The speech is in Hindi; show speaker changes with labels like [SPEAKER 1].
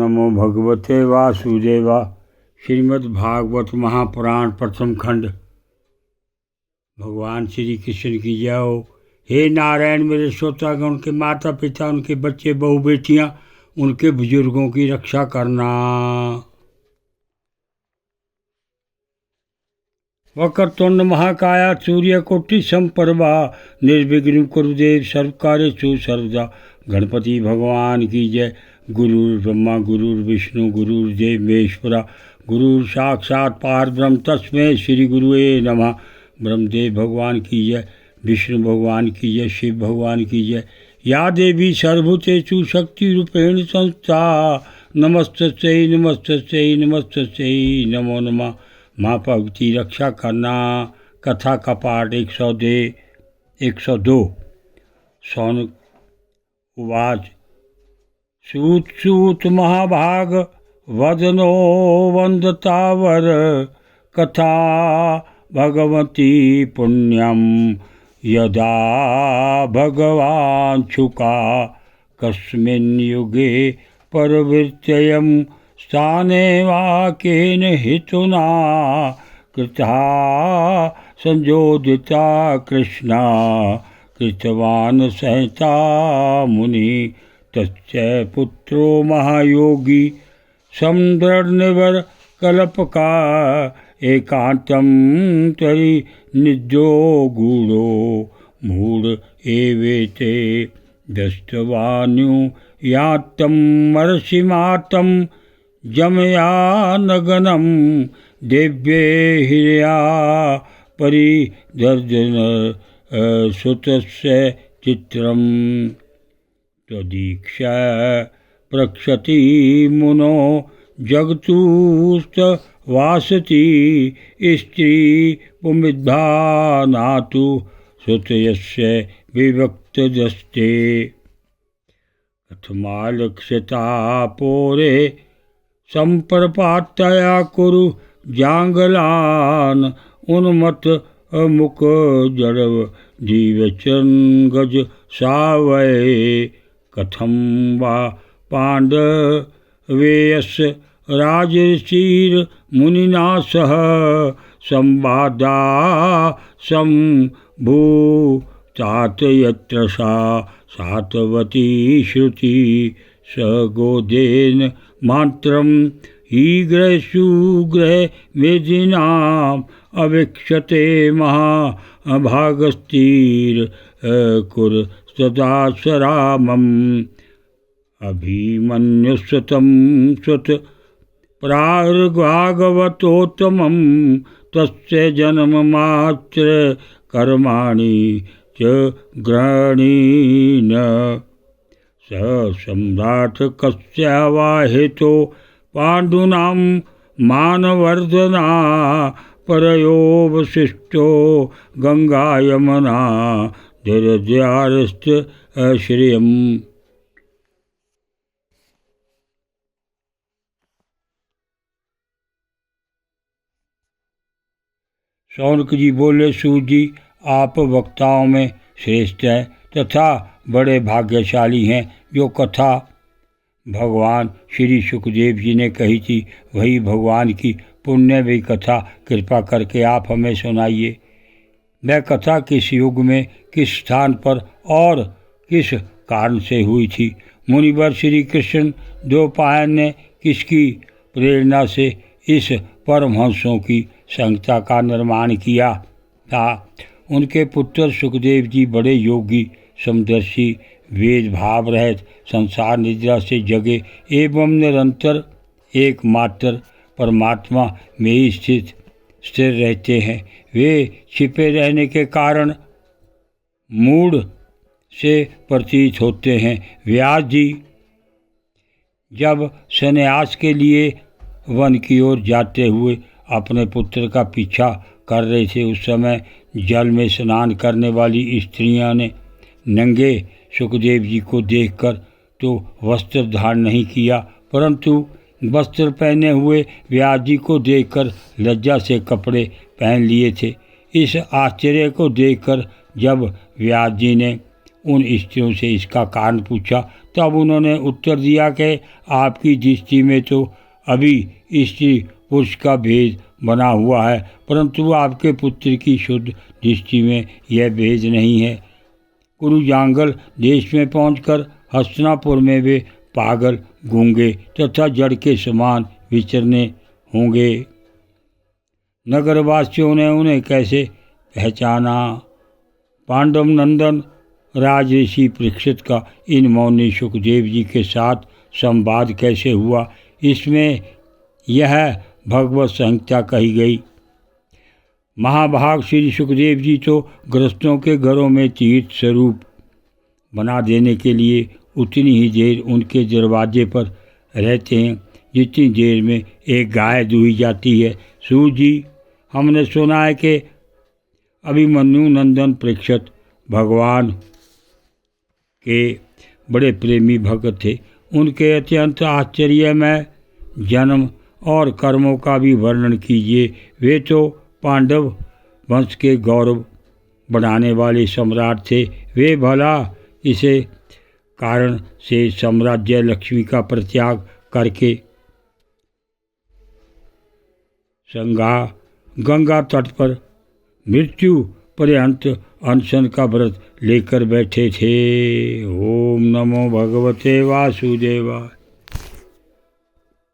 [SPEAKER 1] नमो भगवते वासुदेवा। श्रीमद्भागवत महापुराण प्रथम खंड। भगवान श्री कृष्ण की जय हो। हे नारायण, मेरे श्रोतागण, उनके माता पिता, उनके बच्चे बहू बेटियां, उनके बुजुर्गों की रक्षा करना। वक्रतुंड महाकाया सूर्यकोटि समप्रभा निर्विघ्नं कुरुदेव सर्वकार्येषु सर्वदा। गणपति भगवान की जय। गुरुर्ब्रह्मा गुरुर्विष्णु गुरुर्देव महेश्वरा। गुरु साक्षात् परब्रह्म तस्मै श्री गुरुवे नमः। ब्रह्मदेव भगवान की जय, विष्णु भगवान की जय, शिव भगवान की जय। या देवी सर्वभूतेषु शक्ति रूपेण संस्था। नमस्तस्यै नमस्तस्यै नमस्तस्यै नमो नमः। माँ भगवती रक्षा करना। कथा का पाठ 102। सौनक उवाच। सूत सूत महाभाग वदनो वंदतावर। कथा भगवती पुण्यम यदा भगवान शुका। कस्मिन् युगे परवृत्ययं स्थाने वाक्येन हेतुना। कृता संजोदिता कृष्णा। कृतवान् सहता मुनि। तस्य पुत्रो महायोगी। समदृढ़निवर कल्पका। एकांतं तरि निजो गूढ़ो। मूढ़ एवेते दृष्टवानु यातं मर्षिमातं। जमया नगनं दिव्ये हिरया परिदर्जन सुतस्य चित्रम्। तदीक्षा प्रक्षति मुनो जगतुस्त वासति। स्त्री पुमिद्धानातु सुतयस्य विभक्तदस्ते। कथमालक्ष्यता पोरे संप्रपातया कुरु जांगलान। उन्मत्त मुख जड़व जीवचन गज सावय। कथम वा पांडवेयस राजर्षिर मुनिना सह। संवादा संभूतात यत्र सा। सातवती श्रुति स गोदेन मात्रम। ईग्रशुग्रह मेदिनाम अवीक्षते महाभागस्तीर कुर सदा सरामम्। अभिमन्युसुतं सुत प्रार्भागवतोत्तमं। तस्य जन्ममात्र कर्माणि च ग्रहणीन। स सम्राट कस्यावा हेतो पाण्डूनां मानवर्धना। परयोवशिष्टो गंगायमना। धैर्यार्थ श्रियम्। शौनक जी बोले, सूत जी, आप वक्ताओं में श्रेष्ठ हैं तथा बड़े भाग्यशाली हैं। जो कथा भगवान श्री सुखदेव जी ने कही थी, वही भगवान की पुण्यमयी कथा कृपा करके आप हमें सुनाइए। वह कथा किस युग में, किस स्थान पर और किस कारण से हुई थी। मुनिवर श्री कृष्ण द्वैपायन ने किसकी प्रेरणा से इस परमहंसों की संहिता का निर्माण किया था। उनके पुत्र सुखदेव जी बड़े योगी, समदर्शी, वेद भाव रहित, संसार निद्रा से जगे एवं निरंतर एकमात्र परमात्मा में ही स्थिर रहते हैं। वे छिपे रहने के कारण मूढ़ से प्रतीत होते हैं। व्यास जी जब संन्यास के लिए वन की ओर जाते हुए अपने पुत्र का पीछा कर रहे थे, उस समय जल में स्नान करने वाली स्त्रियां ने नंगे सुखदेव जी को देखकर तो वस्त्र धारण नहीं किया, परंतु वस्त्र पहने हुए व्यास जी को देखकर लज्जा से कपड़े पहन लिए थे। इस आश्चर्य को देखकर जब व्यास जी ने उन स्त्रियों से इसका कारण पूछा। तब उन्होंने उत्तर दिया कि आपकी दृष्टि में तो अभी स्त्री पुरुष का भेद बना हुआ है, परंतु आपके पुत्र की शुद्ध दृष्टि में यह भेद नहीं है। कुरुजांगल देश में पहुंचकर हस्तिनापुर में वे पागल, गूंगे तथा जड़ के समान विचरने होंगे। नगरवासियों ने उन्हें कैसे पहचाना? पांडव नंदन राजऋषि परीक्षित का इन मौनी सुखदेव जी के साथ संवाद कैसे हुआ, इसमें यह भगवत संहिता कही गई। महाभाग श्री सुखदेव जी तो गृहस्थों के घरों में तीर्थ स्वरूप बना देने के लिए उतनी ही देर उनके दरवाजे पर रहते हैं जितनी देर में एक गाय दुही जाती है। सूत जी, हमने सुना है कि अभिमन्यु नंदन परीक्षित भगवान के बड़े प्रेमी भक्त थे। उनके अत्यंत आश्चर्यमय जन्म और कर्मों का भी वर्णन कीजिए। वे तो पांडव वंश के गौरव बढ़ाने वाले सम्राट थे। वे भला इसे कारण से साम्राज्य लक्ष्मी का परित्याग करके गंगा तट पर मृत्यु पर्यंत अनशन का व्रत लेकर बैठे थे। ओम नमो भगवते वासुदेवाय।